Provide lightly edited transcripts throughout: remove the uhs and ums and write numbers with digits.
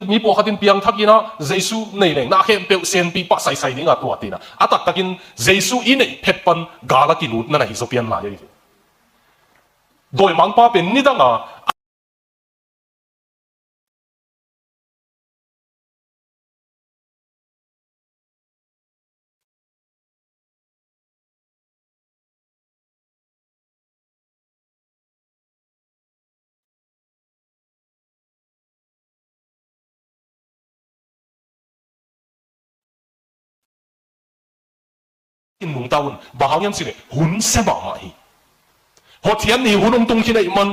mi po khatin piang thakina jesu nei leng na khem pe sen pi pa sai sai dinga tu atina atak takin jesu inei pheppan gala kinut na hi sopian la ye doi mang pa pen ni danga in mung taun bahang yam sile hun se ba ma hi ho thian ni hunong tung khina man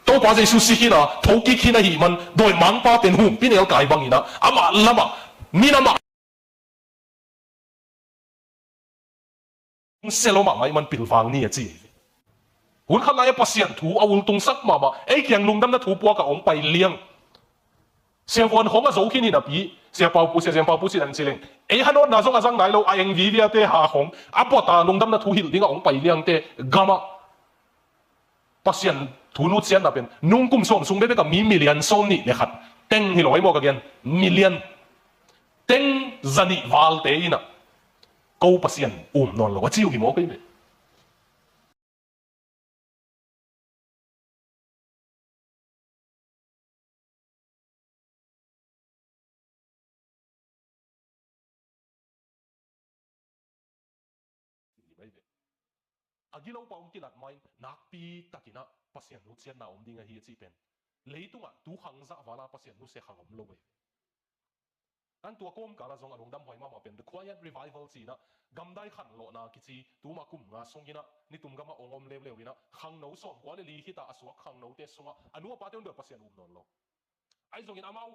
to pa jesu si khina thoki khina hi man doi mang pa pen hu pinel kai bangina ama lama ni na ma selo ma mai man pilwang ni chi hun khan lai pasian thu awul tung sak ma ba ei kyang lungdam na thu puwa ka ong pai liang siang von hong a zo khi ni na pi siang pau pu si dan chileng ei hanot na zong azang nai lo aeng vi via te ha hong apota lungdam na thu hil dinga ong pai liang te gama pasian thu nu chian na pen nung kum som sung be ka mi million som ni le khat teng hi loi mo ka gen million teng zani wal te ina câu pasian non lo chiu hi mo kai be agilau pa kilat mai nakpi takina pasian nu chian na om dinga hi chi pen leitunga tu hangza wala pasian nu se hangom lo we an tua kom kala zong along dam hoi ma pen the quiet revival chi na gamdai khan lo na ki chi tu ma kum nga songina ni tum gama ongom lew lew ina khang no som kwa le li hi ta aswa khang no te songa anu pa te ndo pasian non lo ai zong in amau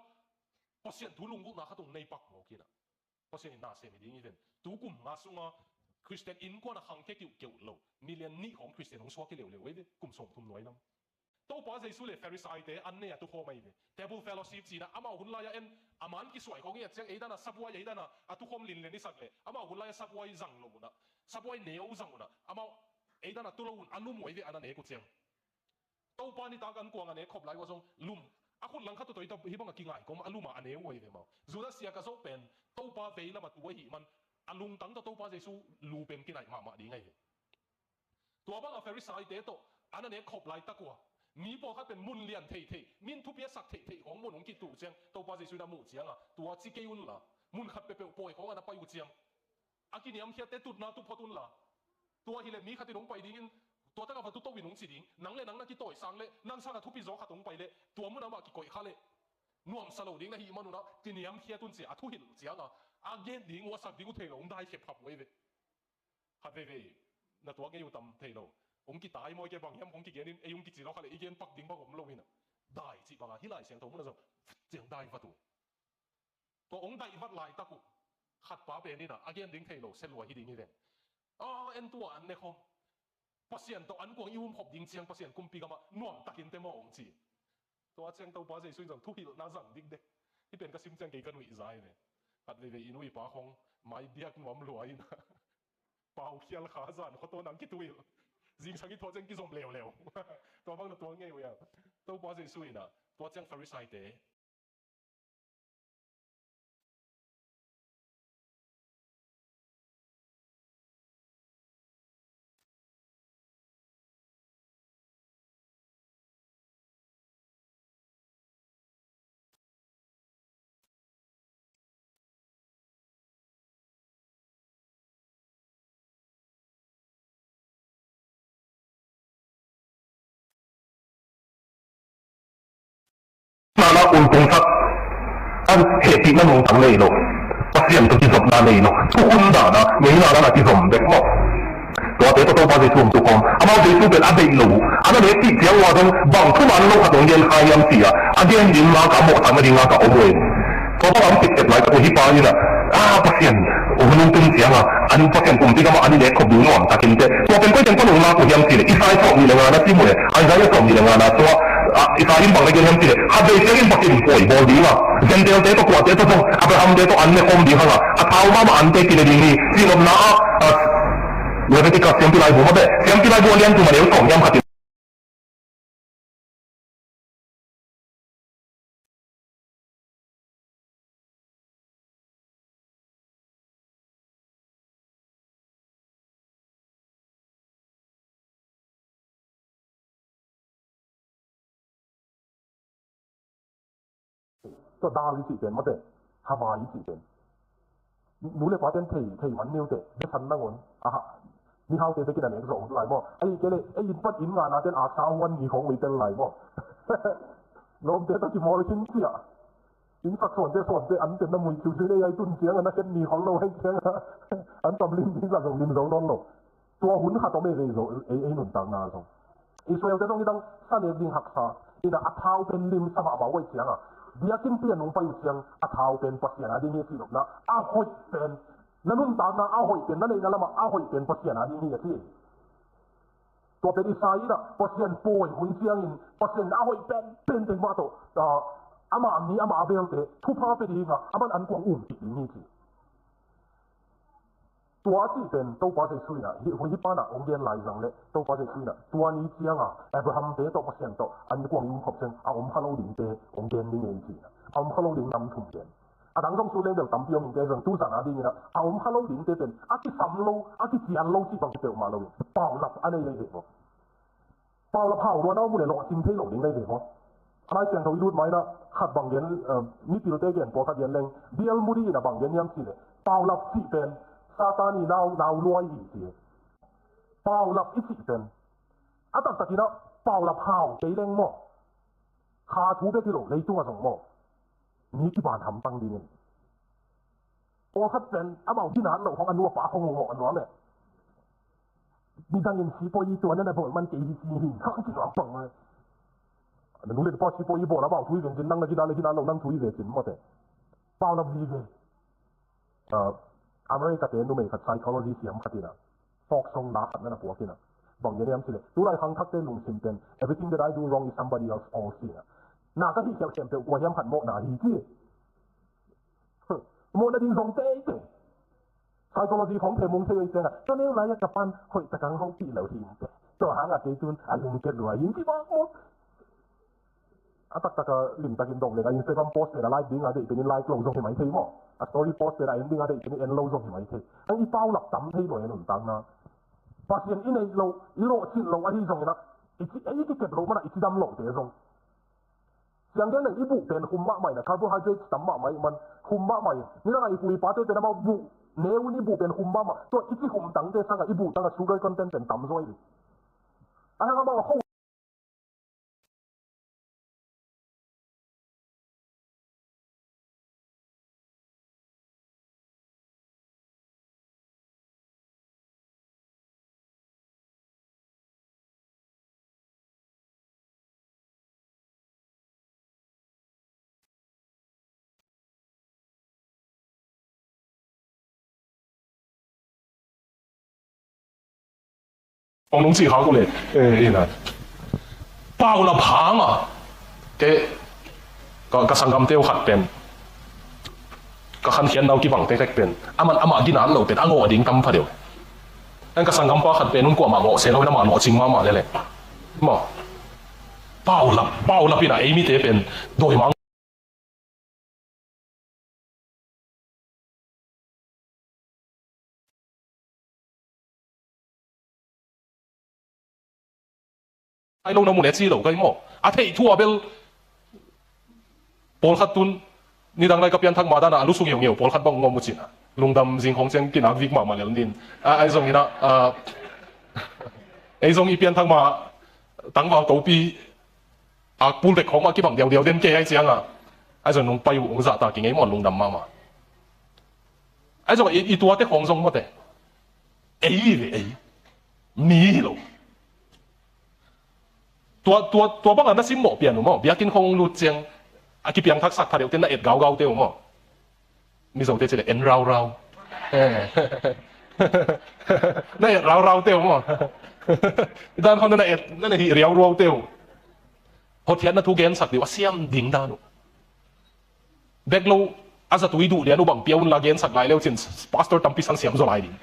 pasian tu lungu na khatung nei pak mo kina pasian na se mi ding even tu kum nga sunga Christian in ko na hang ke kiu lo million ni hong Christian hong so ke lew lew we kum som tum noi lam to pa jesu le pharisai te an ne tu kho mai be table fellowship chi na ama hun la ya en aman ki suai ko nge chang e dana sabwa ye dana atu khom lin le ni sak le ama hun la ya sabwa jang lo na sabwa neu jang na ama e dana tu lo un anu moi ve ana ne ku chang to pa ni ta kan ko nga ne khop lai ko song lum a khut lang kha to ta hi bang ki ngai ko ma aluma ane wo ve ma zuda sia ka so pen to pa ve la ma tu hi man alung tang to pa jesu lu pen ki nai ma di ngaiตัวบ้างอะเฟริสายเตโตอันนั้นเนี่ยขบไหลตะกัวมีพอเขาเป็นมุนเลียนเทมินทุบเยสักเทของมุนของกิตูเจียงตัวป้าเจสุดามูเจียงอะตัวจิเกยุนละมุนขัดเปเปปอยของอันนั้นไปอยู่เจียงอากินยามเทียเตตุดนาตุพอตุนละตัวฮิเลมีขัดตินงไปดิ้งตัวตั้งแต่ตัวโตวินงสิดิ้งนังเลยนังนักกิโตยสังเลยนังสังอะทุบปีโจขัดตงไปเลยตัวมุนอามากิโกยข้าเลยนวมสโลดิ้งนะฮิมันนุนะกินยามเทียตุนเสียทุหินเจียงอะอาเกนดิ้งว่าสักดิ้งกูเทลงได้เข็บขับไว้เลยขัดเว่นั่นตัวเกอยู่ต่ำเทโลผมกิตายมวยแกบางยามผมกิเกนินไอ้ยงกิจีเราเขาเลยไอ้เกนปักดิ้งปักผมลงนี่นะได้จีบางที่ไหลเสียงตัวมันจะเสียงได้วัตถุตัวองได้วัดลายตะกุขัดป้าเป็นนี่นะไอ้เกนดิ้งเทโลเซลล์ฮิดิ้งนี่เองเอ็นตัวอันเนี่ยคอมปัสเซียนตัวอันกวางยุ่มขบดิ้งเสียงปัสเซียนกุมปีกามาหน่วงตะกินเต็มองจีตัวเสียงตัวป้าเจสุยจังทุกทีน่าสั่งดิ้งเด็กที่เป็นกระซิมเสียงเกี่ยกันวิจัยเนี่ยขัดเลยอินุยป้าของไม่เดียกหน่วมรวยนะเป่าเขียลขาสั่นเขาตัวหนังกิตุยริงสังกิตัวเจงกิสมเลวตัวบางตัวเงี้ยเว้ยตัวป้าเจสุยนะตัวเจงฟาริสัยเตuntung sak an heti na nung tang nei lo pasien to ki zop na nei lo tu un da na nei na na ki zom dek mo to te to ba je tum tu kom ama je tu ben abe lo ana ne ti jiang wa dong bang thu man lo ka dong yen hai yam ti a again din ma ka mo tang ring ka o boy to ba am tik tek lai ko hi pa ni na pasien o nung tum jiang a an pasien kum ti ka ma ani ne ko bu no ta kin te to pen ko jeng ko nung ma ko yam ti le isai ko ni le na ti mo le an ga ya ko ni le na to Israel bằng cái gì hạt đây sẽ bắt kim quỷ bò đi mà dân đeo thế to quạt thế to không Abraham thế to ăn này không đi hả thao mà ăn thế kia đi chỉ làm na người ta cái xem cái này bố mà xem cái này bố liên tụi mà nếu còn nhâm hạt to dal chi pen mate Hawaii chi pen nu le paten thei man new te de san na ngon aha ni hao te ke na ne zo lai mo ai ke le ai in pat in nga na ten a sa wan ni khong mi tel lai mo lom te ta ki mo chin sia in sắcส่วนte an te na mui chu chu le ai tun chiang na ken ni khong lo hai chiang an tam lim ni sa zo lim zo non lo tua hun ha to me ve zo ai nun tang na zo Israel te dong idang sa le ding haksa ina athau pen lim sa ba wai chiang a dia kin pian nong pai chiang athau pen pasian adi ni si na a hoi pen na nun ta na a hoi pen na nei na lama a hoi pen pasian adi ni si to pen isai na pasian poi hun chiang in pasian a hoi pen te ma to ama ni ama abel te thu pa pe di nga aman an kwang ti ni chi tua chi pen to pa se sui na hi pa na ong gen lai zang le to pa se sui na tua ni chiang a Abraham te to pasian to an kwang ung khop chen a om halo ding te ong gen ni ngen chi na om halo ding nam thum gen a dang jong su le del tam piong te zang tu sa na ding na a om halo ding te pen a ki sam lo a ki chian lo chi bang te ma lo pao lap anei le ho pao lap hao ro na mu le lo tim te lo ding le ho Alai tiang thoi lut mai na khat bang gen ni pil te gen po khat gen leng bial muri na bang gen yam chi le pau lap chi pen satani nau luai hi chi pau lap i chi pen atak takina pau lap hao te leng mo kha thu be ki lo lei tu song mo ni ki ban ham tang ding po khat pen amau ki nan lo hong an wa pa hong mo an wa me ni dang in si po yi to na na bo man ke hi si hi khang chi wa pang nu le pa chi po yi bo la ba thui ven jin nang na ki da le ki na lo nang thui ve chin mo te pau lap li ve America te nu me khat psychology siam khatina fok song na khat na po kina bang ye yam sile tu lai khang thak te lung sim pen everything that I do wrong is somebody else all sin na ka hi kel kem pe wa yam khat mo na hi chi mo na ding song te psychology ของเทมุงเทยเจงก็เนี่ยไรกับปันหอยตะกังห้องปีเหล่าหินตัวหางอาเกตุนอันลุงเกลัวยิงที่บ้านหมดatak taka lim takin dong le Instagram post le like ding ade ipin like lo zong mai thei mo a story post le ending ade ipin en lo zong mai thei ang I pau lap tam thei lo en un tang na pasien in ei lo I lo chin lo a hi zong na ichi ai ki kep lo mana ichi dam lo te zong siang gen le ibu pen hum ma mai na carbohydrates tam ma mai man hum ma mai ni na ai pui pa te te na ma bu neu ni bu pen hum ma ma to ichi hum tang te sang ibu tang sugar content pen tam zoi di a ha ma ho ông nông chỉ học过来，那包了旁啊，个上咁雕黑边，个看见到基本得边，阿媽見眼路邊，我點咁發條，那個上咁包黑邊，我過嘛我成日都嘛我正嘛咧，嘛包了邊啊 ，Amy 這邊對嘛。ไอ้ลูกน้องมูเนี่ยจีโร่ก็ยังมั่วอาเททั่วเบลปอลขัดตุนนี่ดังไรกับยันทักมาด้านน่ะรู้สึกอย่างเงี้ยปอลขัดบังงอมุจินะลุงดำสิงของเจงกินนักวิกมาเลยดินไอ้ตรงนี้นะไอ้ตรงอีเปียนทักมาตั้งว่าตัวปีปูเด็กของมากี่บังเดียวเด่นเก๋ไอ้เจียงอ่ะไอ้ตรงลงไปวงศาตากินไอ้หมอนลุงดำมาไอ้ตรงอีตัวเด็กของทรงมาแต่ไอ้เลยไอ้นี่หรอตัวบ้างอันนั้นสิหมอเปลี่ยนหรือมั้งเบียกินคงรู้เจียงอากิเปียงทักษะพาเดียวเต้นน่ะเอ็ดเกาเดียวมั้งมีส่งเตจิเลยเอ็นเรานั่นเอ็ดเราเดียวมั้งด้านเขานั่นเอ็ดนั่นเอ็ดเรียวเดียวพอเทียนนั่นทุกเกณฑ์สักเดียวเสียมดิ่งดานุเด็กเราอาจจะตุยดูเรียนอุบังเปียวนั่นละเกณฑ์สักหลายแล้วจริงพาสเตอร์ตั้มพิสังเสียมจะหลายดิ่ง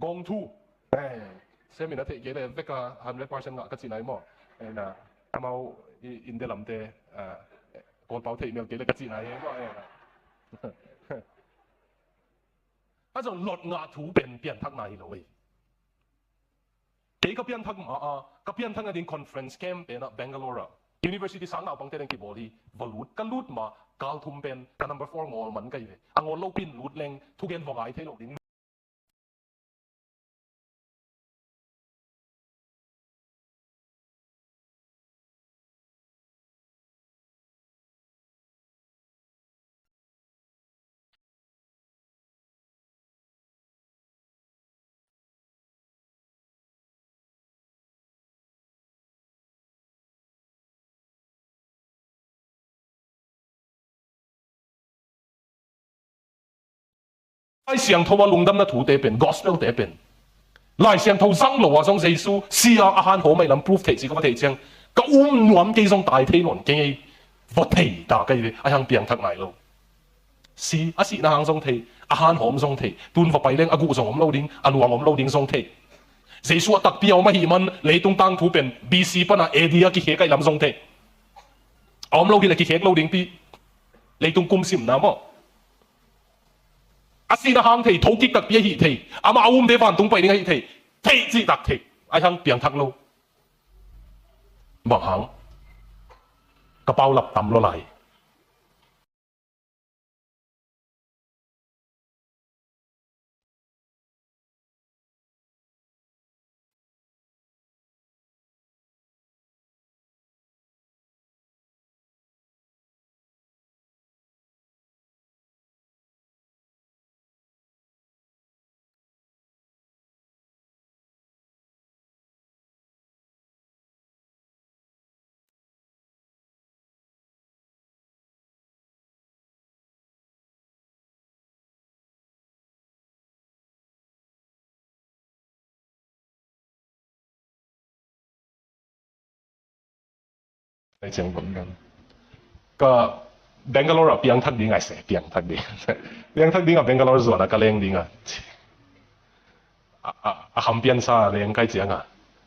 gong thu xem mình đã thấy cái này với cả 100% ngã cái gì này mà nè mau in để làm thế còn bảo thị mình cái cái gì này mà à種落壓土變ทักไหนเลย幾個變ทัก嘛個變ทัก嘅啲 conference camp เป็น啊 Bangalore University 省鬧幫啲人結果啲วัดก็ลุดมาการทุ่มเป็นการ number 4งอมันกันเลยอ่ะงอลูกปินลุดแรงทุกอย่างวางไอ้ที่ลูกดิ้งไอ้เสียงทว่าลงดำน่ะถูเตเป็น gospel เตเป็นไล่เสียงทสังโลว่าสงเยซู試下อาหาร好咪諗 proof 提示咁嘅提證個唔諗機上大體論經佛提大嘅嘢阿向變ทักไหน咯是阿是那行上提阿หาร好唔上提斷佛弊靚阿古上咁撈點阿路咁撈點上提耶穌特別有乜嘢問你當當土เป็น BC 不啊 AD 啊嘅嘢計諗上提我咁撈嘅嚟嘅嘢撈點啲你當公司唔啱麼阿是那行提土擊特別嘅提阿媽我唔俾翻東北點嘅提提之特提阿向變ทัก咯บางครั้งกระเป๋าหลับต่ำลงไหลในเชียงผมกันก็ Bangalore เปียงทักดีไงเสียเปียงทักดีเปียงทักดีกับ Bangalore ส่วนก็เลี้ยงดีไงคำเปียนซาเลี้ยงใกล้เจียงอ่ะ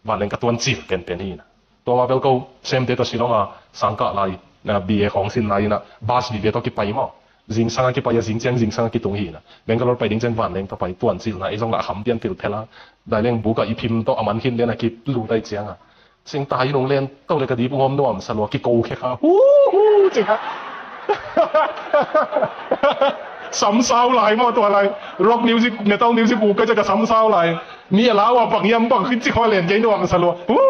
วันเลี้ยงกับตัวจีบเป็นนี่นะตัวมาเบลก็เซมเดตัวสิลองอ่ะสังกัดอะไรนะบีเอของสินอะไรนะบาสบีเอต้องกี่ไปมั้งจิงสังกี่ไปยังจิงเจียงจิงสังกี่ตรงนี้นะ Bangalore ไปดิ้งเจียงวันเลี้ยงต่อไปตัวจีบนะไอ้ตรงละคำเปียนติดเพลาได้เลี้ยงบุกกับอีพิมพ์ต้องอามันขึ้นเลี้ยงนะกี่รู้ได้เจียงอ่ะสิ่งตายลงเล่นตัวเล็กกระดิ่งงอมด้วยมันสลัวกี่โก้แค่ครับฮู้จริงครับสำเศร้าหลายมั้งตัวอะไรร็อกนิวสิเมทัลนิวสิกูก็จะกระสำเศร้าหลายมีอะไรวะปักยำปักขึ้นที่คอเล่นยังด้วยมันสลัวฮู้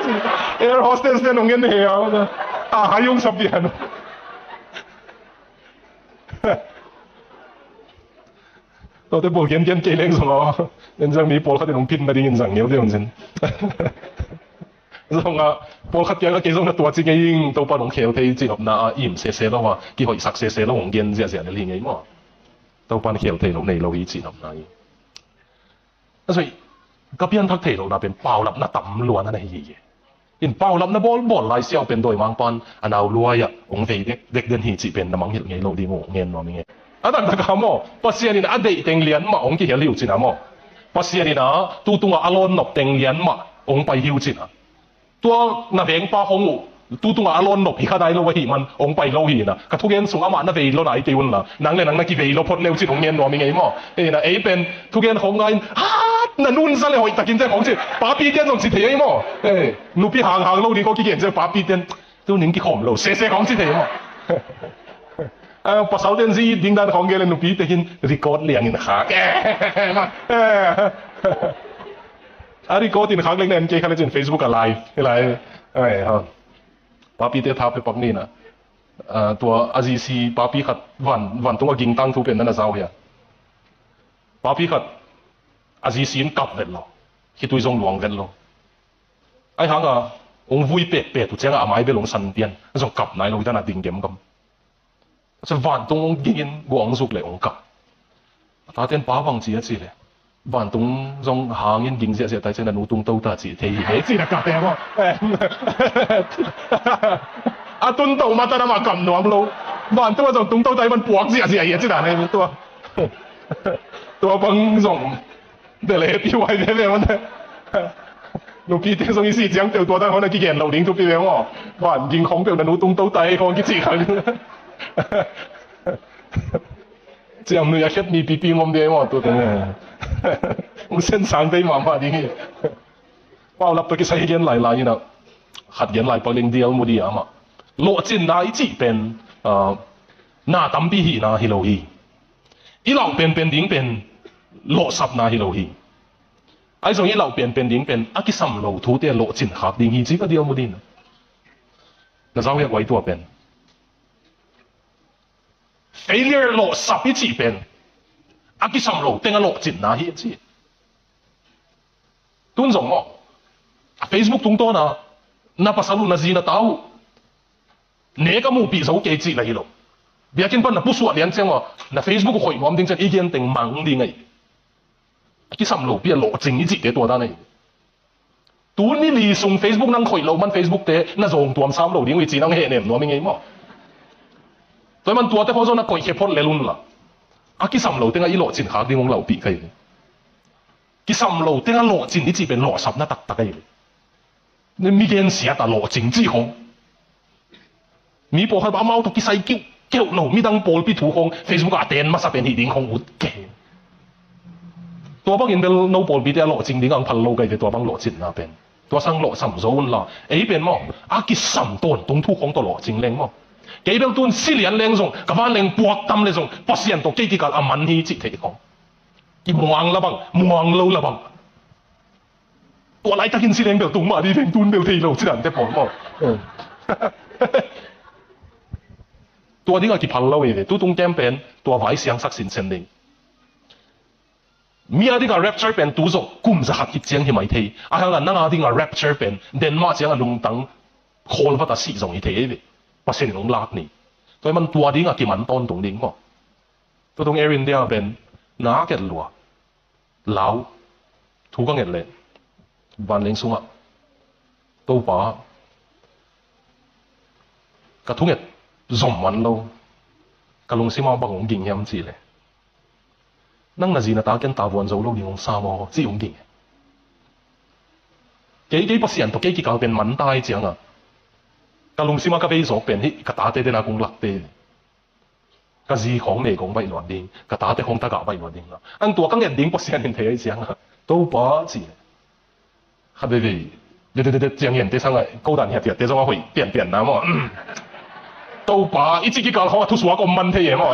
จริงแอร์โฮสเตสเนี่ยน้องเงี้ยเหรอหายุ่งสับเปียนตัวเด็กบอกเงี้ยเกลี้ยงสมองเงินจังมีโปรเขาจะลงพินมาดีเงินสั่งเงี้ยเดียวจริงxong啊，波克嘅幾種嘅ตัว自己都不同橋梯接合那啊，唔寫寫咯話，幾可以實寫咯，紅見只成日練嘅嘛，都班橋梯路嚟路以接合那，所以嗰邊ทัก梯路那邊爆立那抌亂那啲嘢，因爆立那波來時候變到盲班，啊鬧亂呀，紅飛的啲氣節變那盲嘢路啲紅眼話咩？啊但係咁麼？不是你那地定連嘛，紅嘅嘢了解那麼？不是你那都當阿亂落定連嘛，紅ไป了解啊。ตัวนักเรียนป้าของตู้ตัวอารมณ์หลบพิฆาตได้เราเห็นมันองไปเราเห็นนะกระทุกเย็นส่งอามาหน้าเวรเราไหนเดียวน่ะนังเลยนังนักกีฬาเราพอดเร็วจิตของเย็นหน่อยมีไงมั้งเอ้ยนะเอ้เป็นทุกเย็นของไงฮ่านั่นนู่นซะเลยหอยตะกินใจของจิป้าปีเดียนส่งจิตเทียมั้งเอ้ยนูปีห่างเราดีก็กี่เย็นจะป้าปีเดียนตัวนึงกี่ขมเราเสียของจิตเทียมั้งภาษาเดนซีดิ้งดันของเกลนูปีแต่กินรีคอร์ดเลี้ยงอินขาแกมารีคอร์ดอินขาเลี้ยงเนี่ยเกี่ยวกับเรื่อง Facebook กับ Live อะไรฮะป้าปีเตทับไปปักนี่นะตัวอาซีซีป้าปีขัดวันตัวกิงตั้งทุเป็นนั่นน่ะเจ้าเหี้ยป้าปีขัดอาซีซีนกลับเวรเราคิดตัวทรงหลวงเวรเราไอ้ห่างอ่ะองวุ้ยเป็ดตัวเจ้าอาไม้ไปลงสันเตียนแล้วส่งกลับไหนเราจะน่าดิ่งเกมกันจะวันตรงกินกวางสุกเลยองกลับตาเตียนป้าวังจีสิเลยวันตรงทรงหางยินกิงเสียแต่เจ้าหนูตรงโตตาจีเทียจีนะกลับแล้วอาตุนโตมาตานามากับหนวมโลวันตัวทรงตรงโตใจมันปวกเสียเจี๋ยจีน่ะเนี่ยตัวบังทรง得嘞，比外边咩问题？路邊啲送意思講掉多得可能幾件樓頂都邊樣喎，環境空掉人腦東到底可幾次行？這樣你也 hit 你比比我們啲喎，都等嘅。我先上啲媽媽啲，哇！立到幾細件嚟啦，然後核嘢嚟幫你啲冇啲啊嘛，落戰那一支邊那抌比起那去路去，一路邊頂邊落十那去路去。ไอ้ส่วนนี้เราเปลี่ยนเป็นดิ้งเป็นอากิสัมโลทูเตโลจินหักดิ้งฮีจีก็เดียวมุดินแล้วเราเรียกไว้ตัวเป็น failure โลสับฮีจีเป็นอากิสัมโลเต็งโลจินนะฮีจีตุ้นส่งอ๋อ Facebook ตุ้งตัวนะน่าภาษาลูน่าจีน่าเต้าเนี่ยก็มูปีสาวเกจิเลยหรอกเบียกินปั้นน่ะผู้สวดเลี้ยงเจ้าว่าน่ะ Facebook หอยหอมดิ้งจันอีเกียนเต็งมังดิ้งไงที่สำรูปเป็นโลจริงนี่จิตเตตัวนั้นเองตัวนี้ลีส่ง Facebook นั่งคุยเรามัน Facebook เตะน่าส่งตัวมันซ้ำโลดิ้งวิจีนั่งเห็นเนี่ยมันไม่ไงมั้งแต่มันตัวเตะพอส่งนักคุยแค่พอเลลุนละที่สำรูปเตะงั้นอีโลจริงหาดิ้งของเราปีกันที่สำรูปเตะงั้นโลจริงนี่จิเป็นโลสับน่าตักตักกันนี่มีเกณฑ์เสียแต่โลจริงจีของมีพอให้บ้าเมาตุกิใส่กิ้วเกี่ยวโลมีดังโปลปีถูของ Facebook อาเตนมาสับเป็นหิดิ้งของอุดเกตัวบางอย่างเป็นโนบอลบีเดียโลจริงดิ้งอังพันโลกันตัวบางโลจินนะเป็นตัวสังโลสัมโซนละเป็นมั้งอากิสัมต้นตรงทุกของตัวโลจริงแรงมั้งเกี่ยวกับตัวสิเลียนแรงส่งกับว่าแรงปวดตำเลยส่งปัสยันตัวกี่กันอามันฮีจิตเทของกี่มวงละบังมวงโลละบังตัวไหนตะกินสิแรงเบลตุงมาดีแรงตุนเบลทีโลจินแต่ผมมั้งตัวนี้ก็กี่พันโลเองตัวตรงแก้มเป็นตัวไว้เสียงศักดิ์สิทธิ์เซนเดงมีอะไรที่กับ rapture เป็นตัวส่งกุมจะหัดคิดเสียงที่ไม่ทีอะไรกันนั่งอะไรที่กับ rapture เป็นเดนมาร์กเสียงลุงตังโคลพัตสีส่งที่ทีเลยภาษาหนุ่มลากนี่ตัวมันตัวนี้กับกี่มันต้นตรงนี้มั้งตัวตรงเอรินเดียเป็นน้าเกิดลัวเหลาถูกก็เงินเลยวันเลี้ยงสุ่งอ่ะตัวป้ากระทุ้งเงินสมวันโลกระลุงซิมาบังงกินยำจีเลยนั่งนาจีน่ะตาเกินตาวันโจโลกยิ่งสามอ๋อจีองกิน幾不是人讀幾教變文大獎啊！格隆斯馬加菲所變迄個打啲那公立啲，個字講嚟講不亂啲，個打啲講得夾不亂啲啦。按多講人點不是人睇獎啊，都把字，係你獎人啲生嘅高單協啲種會變啊嘛，都把一自己教好，突出一個問題嘢嘛，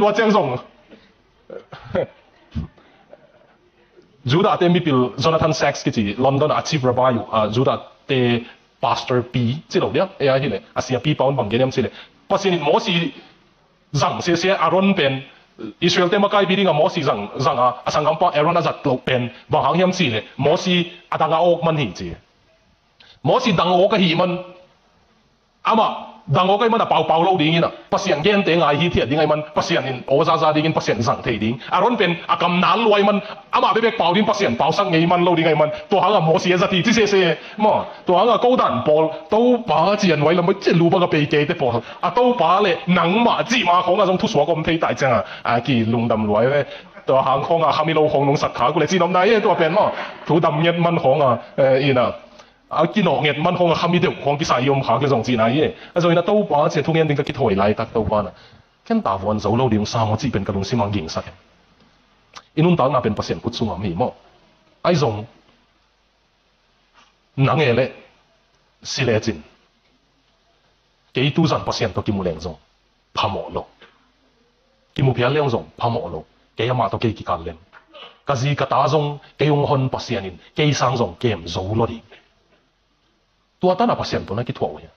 我這樣送。Judah te mipil Jonathan Sacks kiti London Achieve Revival Judah te Pastor B 知道啲哎迄個啊是啊 B 包bằng cái點先咧，不是冇是rằng些 Aaron 變 Israel te makai bi nga冇是rằng啊sang咁pa Aaron azat lo 變bằng hàng點先咧，冇是啊當個屋問題啫，冇是當我個戲問啊嘛。當我個乜啊爆撈啲嘅，不是人驚頂嗌起鐵啲嘅問，不是人我渣啲嘅，不是人上提啲。阿倫變阿咁難來問，阿媽俾爆啲，不是人爆生嘅問撈啲嘅問，ตัว行啊冇事嘅實啲，即係嘛，ตัว行啊高單波都把自人為諗，即係路不個秘技的波，啊都把咧能嘛知嘛講嗰種突出個咁睇大隻啊見龍揼來咧，ตัว行講啊後面路行龍實卡過嚟知諗，但係ตัว變嘛，土揼一蚊行啊然後。見落日蚊空啊，後面條黃啲曬用下嘅種子嗱嘢，所以呢都把隻通人點解結回來得到關啊？跟大部分走路用三個字變個東西蠻現實嘅，因為當那邊不是人不做啊咩麼？嗰種能嘅咧是嚟真，幾多人不是人都見冇兩種，怕冇咯，見冇偏兩種怕冇咯，幾阿媽都幾夾靚，可是個打種幾用漢不是人，幾生種幾唔做咯啲。ตัวตั้งแต่ภาษาตัวนั้นกี่ถั่วเนี่ย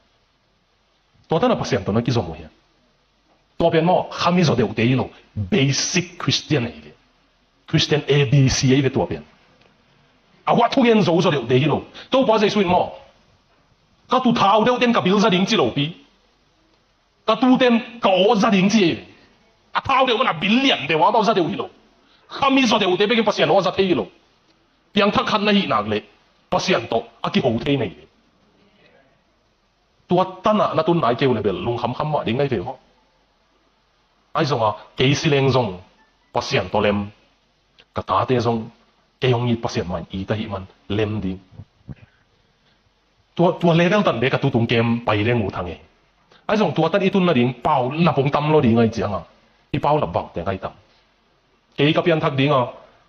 ตัวตั้งแต่ภาษาตัวนั้นกี่สมุนเนี่ยตัวเป็นมั้งข้ามีส่วนเดียวเดียว basic Christian เลย Christian ABC เลยตัวเป็นอาวัตถุเงินส่วนเดียวเดียวตัวภาษาสุดมั้งก็ตัวเท้าเดียวเด่นกับบิลซาดิงจีโรบีก็ตัวเด่นกับโอซาดิงจีอ่ะเท้าเดียวมันอ่ะบิลเลียนเดียวว่าตัวซาเดียวกิโลข้ามีส่วนเดียวเดียวเป็นภาษาโอซาเทียโลเพียงทักขันในหินักเลยภาษาตัวอ่ะกี่โหเทียนี่ตัวตั้งน่ะตัวไหนเกี่ยวเลยเบลลุงคำว่าดิ้งไงเปล่าไอ้ส่งอ่ะกี่สิเลงส่งภ pasien to lem kata te song kayong it pasien man ita hi man lem ding tua level tan be ka tu tung kem pai le ngu thang e ai song tua tan itun na ding pau na pong tam lo ding ai chiang a i pau la bang te ngai tam ke ka pian thak ding a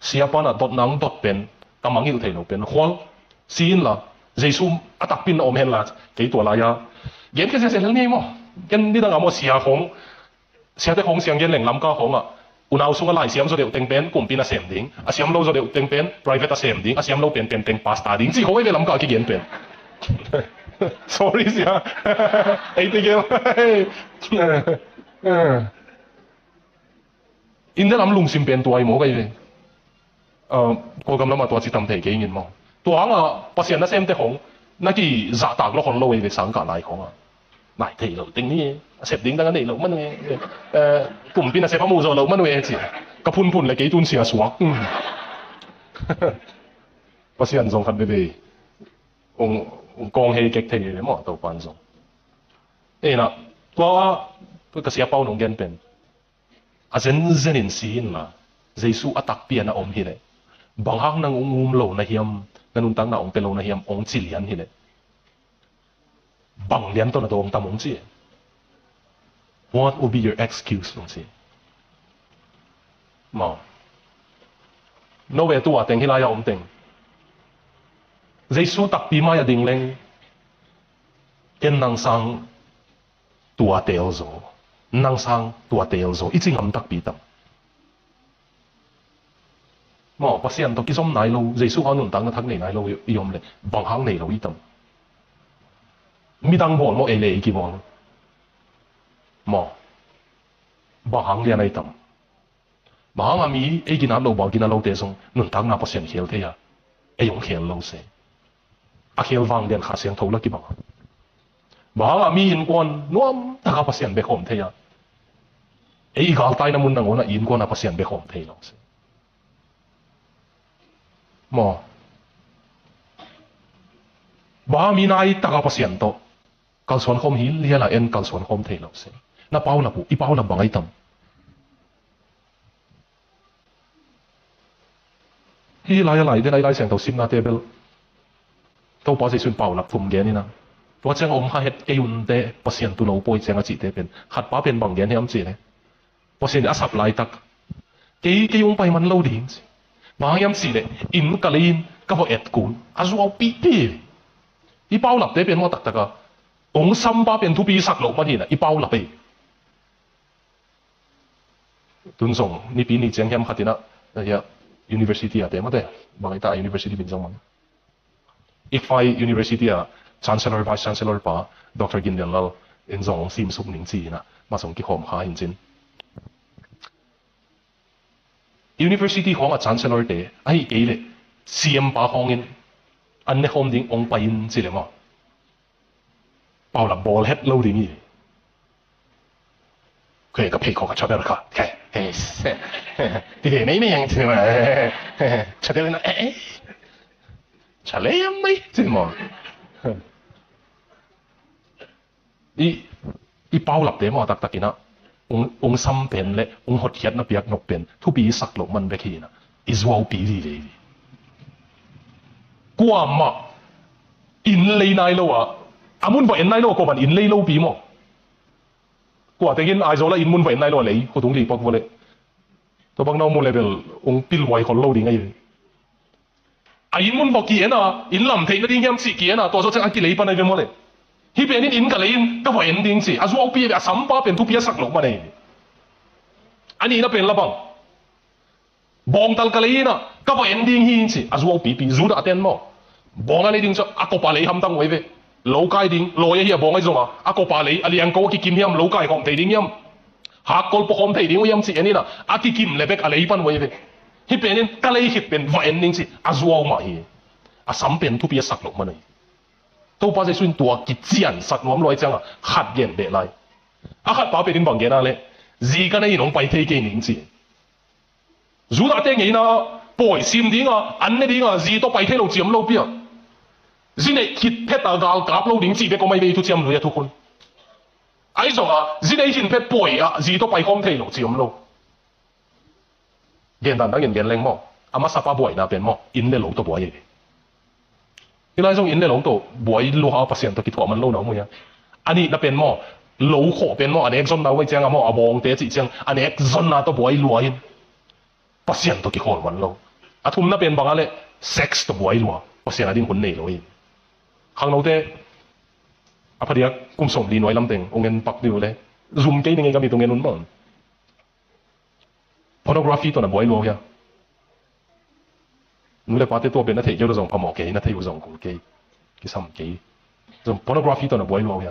siapa na dot nang dot pen tamang il thei lo pen khol sin la jesu atak pin om hen la ke tua la ya gen ke se se ni mo gen ni dang amo sia khong sia te khong siang gen leng lam ka khong a unau sunga lai siam so deu teng pen kum pin a sem ding a siam lo so deu teng pen private a sem ding a siam lo pen teng pasta ding chi khoi ve lam ka ki gen pen sorry sia ei te gen in lam lung sim pen tuai mo kai ve ko gam lama tua chi tam thei ke ngin mo tua nga pasien na sem te khong na ki za tak lo khon lo ve sang ka lai khong a nai thei lo ting ni sep ding dang nei lo man nge kum pin a sep mu zo lo man we chi ka phun phun le ke tun sia suak pasien zong khat be be ong kong he kek thei le mo to pan zong e na tua ka sia pau nong gen pen a zen zen in sin la jesu atak pian a om hi le bang hang nang ung lo na hiam nanung tang na ong pe lo na hiam ong chi lian hi le bang lian to na dong tam ong chi what will be your excuse ong chi ma no we tu a teng hi la ya om teng jesu tak pi ma ya ding leng ken nang sang tua tel zo nang sang tua tel zo i ching am tak pi tam mo pasien to kisom nai lo jesu han nun tang na thak nei nai lo yom le bang hang nei lo i tam mi dang bol mo e le ki bol mo bang hang le nai tam bang ami e gina lo ba gina lo te song nun tang na pasien khel te ya e yong khel lo se a khel wang den kha siang tho la ki bang bang ami in kon nuam ta ka pasien be khom te ya e gal tai na mun na ngona in kon na pasien be khom te lo se mo ba mi nai ta ka pasien to kal son khom hi lia la en kal son khom thei lo se na pau na pu i pau la bangai tam hi lai den ai lai sang to sim na table to pa se sun pau la phum ge ni na to chang om kha het ke yun te pasien tu lo poi chang a chi te pen khat pa pen bang gen hem chi ne pasien a sap lai tak ke yung pai man lo ding bang yam si le in kalin ka vo et kun azuau pi pi i pau lap te pen mo tak taka ong sam ba pen thu pi sak lo ma hi na i pau lap e tun song ni pi ni cheng hem khatina ya university ate ma te bangai ta university bin jong man ICFAI university a chancellor vice chancellor pa dr Gindian Lal in zong sim suk ning chi na ma song ki khom kha hin chin university hong a chancellor te ai e le CM pa hong in an ne khom ding ong pa in chi le ma pau la ball head lo ding ni ke ka phei kho ka chaber kha ke ti de nei yang chi ma cha de na cha le yam mai chi ma i pau lap te ma tak takina ong sam pen le ong hot hiat na piak nok pen thu pi sak lo man be khi na izwau pi li le kwa ma in le nai lo a amun va en nai lo ko ban in le lo pi mo kwa te gin ai zo la in mun va en nai lo le ko tung li pak vo le to bang no mo level ong pil wai khol lo ding ai a in mun va ki na in lam thei na ding yam si ki na to so chang a ki le pa nai ve mo le hi pen in ka lein ka vo en ding si a zo pi a sam pa pen thu pi sak lo ma nei ani na pen la bang bong tal ka lein na ka vo en ding hi si a zo pi zu da ten mo bong ani ding so a ko pa le ham tang wei ve lo kai ding lo ye hi bong ai zo ma a ko pa le ali ang ko ki kim hiam lo kai khom thei ding yam ha kol po khom thei ding yam si ani na a ki kim le bek a le pan wei ve hi pen in ka le hit pen vo en ding si a zo ma hi a sam pen thu pi sak lo ma nei to pa se sun tua ki chian sak nom loi chang khat gen be lai a khat pa pe din bang gen a le zi ka nei nong pai thei ke ning chi zu da te ngei na poi sim ding a an ne ding a zi to pai thei lo chiam lo pia zi nei khit phet a gal kap lo ding chi be ko mai ve thu chiam lo ya thu kun ai zo a zi nei hin phet poi a zi to pai khom thei lo chiam lo 简单当然简练么，阿妈啥把不那边么，因的路都不会。因为种因的路都不会路好发现都去拖มัน路那么样，อันนี้那边么路ข边么，อันนี้zon那位讲啊么，阿望地只讲，อันนี้zon那都不会路因，发现都去拖มัน路，啊，ทุ่ม那边บางอะไร sex 都不会路，发现那啲คน嚟路因，ข้าง路的，啊，พอดี啊，กุมส่งลีนไว้ลำเต็งองเงินปักดิวเลยzoom 機定嘅咁樣當嘅論文 pornography ตัวนั้นบ่อยรู้呀นู่นเลยว่าที่ตัวเป็นนักเที่ยวเราส่งพมอ機นักเที่ยวส่งกุล機กี่ซ้ำ機ส่ง pornography ตัวนั้นบ่อยรู้呀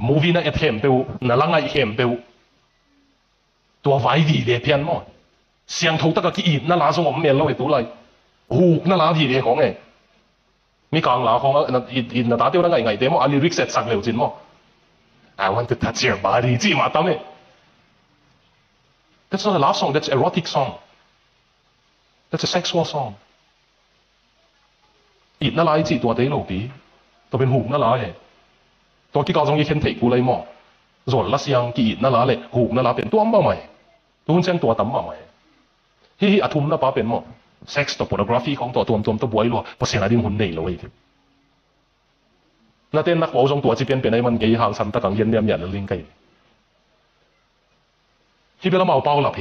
movie นั้นเข็มเปล่านั่นลังไงเข็มเปล่าตัวไฟดีเดียเพี้ยนมั้งเสียงถูกตะกี้อินนั่นล่ะส่งผมเมียนเราไปตัวไรหูนั่นล่ะดีเดียของไงมีกลางหลาของอิน打掉那個點麼？阿 lyrics 實流戰麼 ？I want to touch your body， 知嘛？得咩 ？That's not a love song. That's erotic song. That's a sexual song. อินนั่นล่ะจีตัวเดียวลูบีตัวเป็นหูนั่นล่ะเองตัวที่เขาส่งยี่เข็นถีกูเลย麼？ส่วนละเสียงกีอินนั่นล่ะเลยหูนั่นล่ะเป็นตัวมั่งไหมตัวเสียงตัวต่ำมั่งไหมฮิฮิอาทุ่มนั่นป้าเป็น麼？sex ตัว pornography ของตัวตัวบ่อยรู้เพราะเสียงอะไรมันเหนื่อยเลย那啲นัก武裝ตัวที่เป็นไอ้มัน幾行甚得更煙點人嚟拎計，ที่เป็นละ冇包立氣，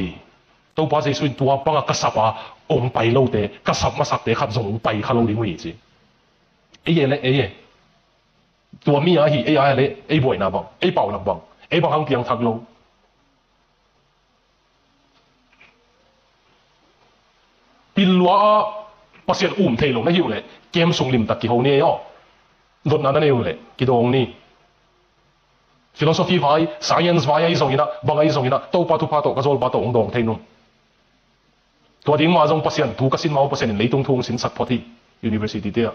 都把這算ตัว幫啊吉十啊，昂幣撈地，吉十乜十地合用幣卡撈點位置，ไอ้嘢咧ไอ้嘢，ตัวมีอะไรไอ้อะไร咧ไอ้บ่อยนะบังไอ้เป่าหลับบังไอ้บัง行變ทัก撈，變話不是唔提龍咧要咧，game 送念特幾好呢哦。รถนั้นนี่เลยกี่ตัวองค์นี้ philosophy ไว้ science ไว้ไอ้ส่งยินะบางไอ้ส่งยินะตัวปัตตุปัตตุก็จะปัตตุองค์ดองเท่นุ่มตัวดิ้งมาจงเปอร์เซ็นต์ถูกกสินมาเปอร์เซ็นต์ในตรงทุ่งสินสัตพอดี university เดีย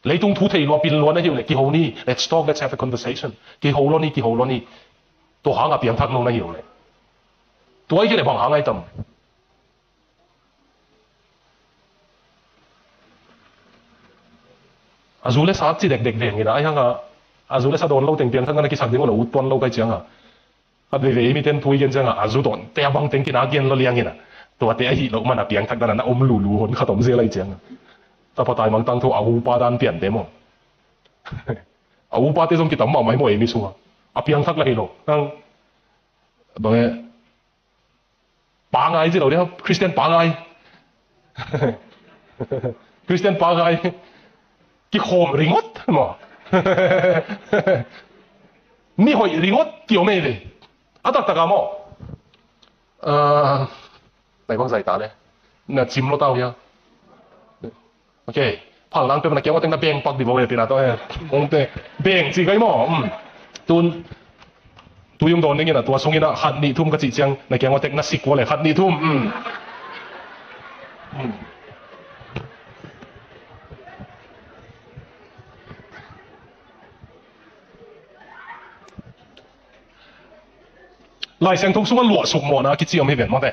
ในตรงทุ่งที่รัวปินรัวนั่นอยู่เลยกี่โหนี่ let's talk let's have a conversation กี่โหล้อนี่กี่โหล้อนี่ตัวหางอ่ะเปลี่ยนทักลงนั่นอยู่เลยตัวไอ้ที่ไหนบางหางไอ้ต่ำอาจูเลสาจีเด็กๆนี่นะไอ้ยังอ่ะอาจูเลสาโดนเล่าเต็งเปลี่ยนทั้งนั้นกิสักเดียวเราอุดตันเล่าไปจังอ่ะอันเวย์มีเต็นทุยกันจังอ่ะอาจูโดนเตะบังเต็งกินอาเกียนเราเลี้ยงกินอ่ะตัวเตะหิเรามันอ่ะเปลี่ยนทั้งนั้นนะอมหลู่ๆคนขดมเสียอะไรจังแต่พอตายมังตั้งทั่วอาวูปาดันเปลี่ยนเต็มหมดอาวูปาเตะส่งกิตามมาไม่หมดเองมิชัวอาเปลี่ยนทั้งเลยหรอกตั้งบางอย่างปางไงที่เราเนี่ยคริสเตียนปางไงคริสเตียนปางไงกี่โคมริงอดมั้งนี่หอยริงอดเกี่ยวไม่เลยอาตักตะกามอไหนบ้างใส่ตาเลยเนี่ยจิ้มรถเต้าเนี่ยโอเคผ่านหลังเป็นนักเกี่ยวว่าตั้งแต่เบ่งปักดิบเลยตีน่ะตัวเองงเตะเบ่งจีไก่หม้อตัวยังโดนนี่ไงนะตัวทรงนี่นะหัดนี่ทุ่มกระจิเจียงนักเกี่ยวว่าเต็กนักสิกว่าเลยหัดนี่ทุ่มลายเสียงทุ่งส่วนหลวดสุกหมดนะคิดเจียมให้เป็นมั้งแต่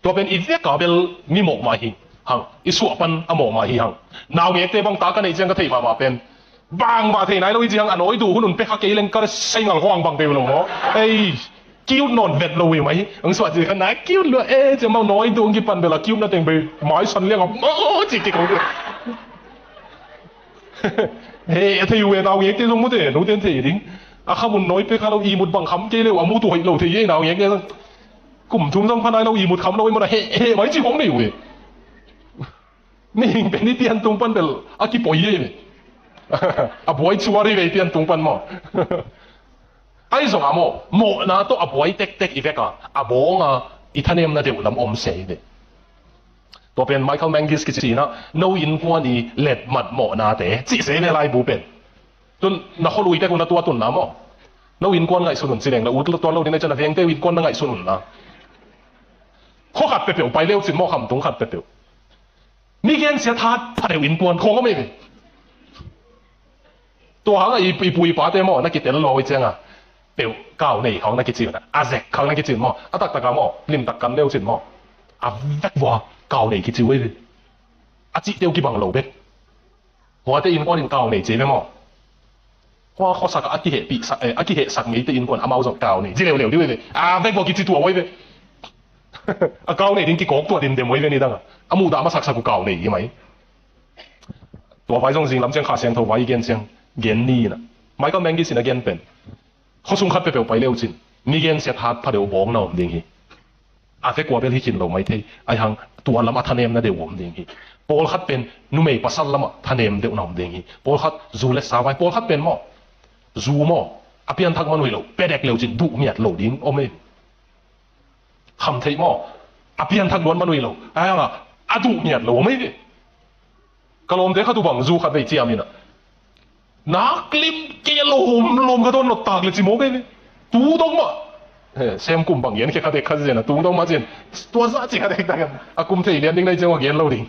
ตัวเป็นอีเดียกาเบลมีหมกมาหิหังอีสวปันอหมกมาหิหังนาวเงี้ยเตะบังตากันในเจียงก็เทมาเป็นบางมาเทไหนเราอีเจียงอันน้อยดูคนอื่นไปฮักเกลังก็ใช้งานห้องบังเดียวลงเนาะไอ้กิ้วนอนเวทเราอยู่ไหมอังสวัสดีขนาดกิ้วเลยจะมาน้อยดูกี่ปันเวลากิ้วนั่นเองไปหมายสันเรียกว่าโอ้จิกของเฮ้ยที่อยู่ในนาวเงี้ยเตะลงมุดเตะรู้เต้นเตะดิ้งอาข้ามุนน้อยไปข้าเราอีมุดบังคำเกลียวอามูตัวเราที่ยี่หนาวอย่างเงี้ยกลุ่มทุ่มต้องพนันเราอีมุดคำเราไม่มาเฮ้ไว้จีของไม่อยู่เลยนี่เป็นนิติอันตุงปันเป็นอากิปอยเย่เลยอาบวยชัวร์เลยเป็นตุงปันมั้งไอ้ส่งอาโมโมนะตัวอาบวยเต็กอีเวกอ่ะอาบงอ่ะอีท่านเอ็มน่ะเดี๋ยวลำอมเสียเลยตัวเป็นไมเคิลแมงกิสกิจีนะโนอินกวนอีเล็ดมัดโมนาเตะจีเสียในลายบูเป็นจนนักลุยแต่คนตัวตุนน้ำอ่ะเราวินกวนไงสุนทรสิเองเราอุดตัวเราเนี่ยจะนั่งเตวินกวนนั่งไงสุนนะเขาขัดเปรี้ยวไปเร็วสิหม้อคำตรงขัดเปรี้ยวนี่แกนเสียทัดพัดวินกวนเขาก็ไม่เป็นตัวเขาไอ้ปุยป้าเต้หม้อนักกิจเตลโลไว้เจ้าเปรี้ยวก้าวในเขานักกิจจีนนะอาเซกเขานักกิจจีนหม้ออาตักตะกาหม้อริมตะกันเร็วสิหม้ออาแวกวัวก้าวในกิจจีไว้เลยอาจิเดียวกี่บังโลเบ็ดหัวเตอินกวนอินก้าวในจีไปหม้อ哇，確實一啲嘢必實一啲嘢實你啲英國阿貓就教你，知你聊啲你啊，飛過幾次ตัวไว้ไป啊教你點結果ตัว點點ไว้ไป你得啊，阿冇打乜實實個教你係咪？ตัวไฟส่งสิ่งลำเชียงขาเสียง頭ไว้เกียนเชียงเกียนนี่นะไม่ก็แมงกี่สินะเกียนเป็นเขาส่งคัดไปเปล่าไปเร็วจริงนี่เกียนเสียทัดพาเดี๋ยวบ้องเราไม่ดีอาจจะกลัวเป็นที่กินเราไม่ที่ไอ้หังตัวลำอัธเนมนะเดี๋ยวผมดีปอลคัดเป็นนุ่มไม่ปัสสาวะลำอัธเนมเดี๋ยวเราไม่ดีปอลคัดจูเล็กสาวไว้ปอลคัดเป็นหม้อจูหม้ออภิยันทักมันไว้เราเป็ดเด็กเร็วจริงดุเมียดเราดิ้งโอ้ไม่คำเทหม้ออภิยันทักล้วนมันไว้เราไอ้หังอะดุเมียดเราไม่ดีกลมเด็กเขาดูบังจูขัดไปเจียมินะนักลิมเกลลมก็โดนหลดตากเลยจิโมกันเลยตูดงมาเซมกุมบังเย็นแค่ขัดเด็กขัดเจนะตูดงมาเจนตัวซาจิขัดเด็กต่างกันอากุมเทียนดิ้งได้เจ้าว่าเย็นเราดิ้ง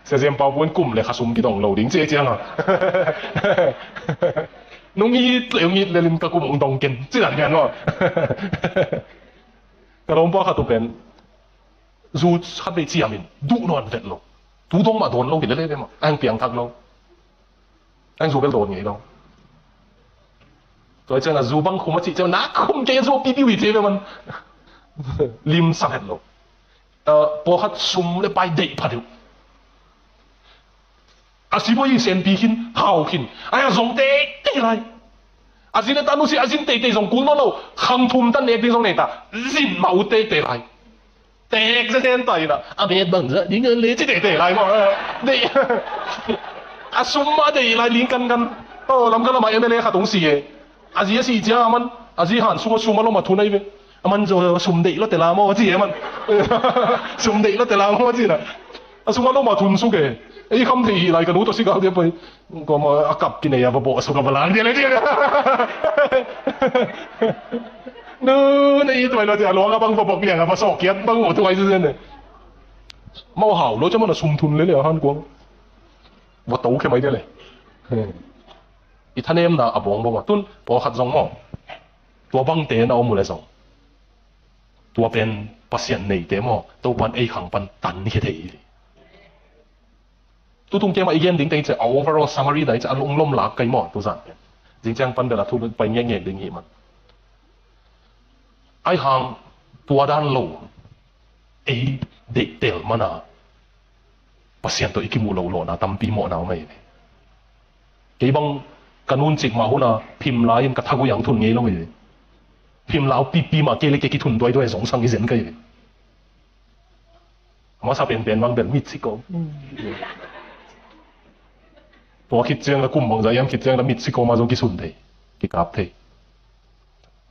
เซมเปาบวนกุมเลยขัดซุ่มกี่ดงเราดิ้งเจ๊จังอ่ะนุ่งยีเหลวยีเลยลิมกะกุมอุดงกินจีนั่นกันวะกลมป้าขัดตัวเป็นจูขัดไปเจียมินดูนอนเด็ดเราตูดงมาโดนเราเห็นเลยได้มั้ยอังเปียงทักเราอังจูเป็นโดนไงเราตัวเจ้าน่ะจูบังคุมจิเจ้านักคุมเจ้าจูปีปีวิเจ้ามันลิมสักเห็นเราพอขัดซุ่มเลยไปเด็กพัดอยู่อาศิบอยเซนปีขินหาวขินไอ้ส่งเตะไรอาศินตันนุสิอาศินเตะส่งกุลมาเราขังทุ่มตันเอกที่ส่งเนต้าจินมาอุเตะไรเตะจะเซนไตนะอาเบดบังจะดิ้งเงินเลยจะเตะไรมั้งเดะอาซุมมาเดะไรลิงกันลำกันละมาเอ็มเอลขาตรงสี่อาจีสี่เจ้ามันอาจีหันซุมมาลงมาทุนไอ้เว้มันจะซุมเดะแล้วแต่ละมั่วจีมันซุมเดะแล้วแต่ละมั่วจีนะอาซุมมาลงมาทุนสุกเอไอ้คำที่ไรกันรู้ตัวสิกันเดี๋ยวไปก็มาอากับกินเนี่ยบอกสุกกับหลังเดี๋ยวเลยเดี๋ยวนู่นไอ้ตัวเราจะร้องกับบังบอกเนี่ยกับมาสอกเกียร์บังหัวตัวไอ้เส้นเนี่ยมาห่าวเราจะมันซุ่มทุนเลยฮันกวงว่าโตแค่ไหนเดียวเลยอีท่านเอ็มนะอบองบอกว่าตุ้นพอขัดซองหม้อตัวบังเตนเอาหมดเลยซองตัวเป็นปัสยันในเตมอตัวปันไอ้ขังปันตันนี่แค่ไหนตัวตรงเกมอีกอย่างดิ้งแต่จะ overall summary ได้จะอารมณ์ล้มหลักไกลหมดตัวสั่นจริงจังปันเดลัทุนไปแง่ๆดิ้งมันไอ้หางตัวด้านโลไอ้เด็กเตลมันอ่ะปัสยันตัวอีกมูโลโลนะตั้มปีหมอหนาวไม่กี่บังกันนุ่นจิกมาหุ่นอ่ะพิมพ์ลายมันกระทักกูอย่างทุนงี้แล้วไม่พิมพ์ลาวปีมาเกลี่ยกี่ทุนด้วยสองสังกี่เซนกันมาซาเป็นบางแบบมิดซิโกพอคิดเจงแล้วกุมบางใจยังคิดเจงแล้วมิดซิโกมาจงกี่สุนเทกี่กราบเท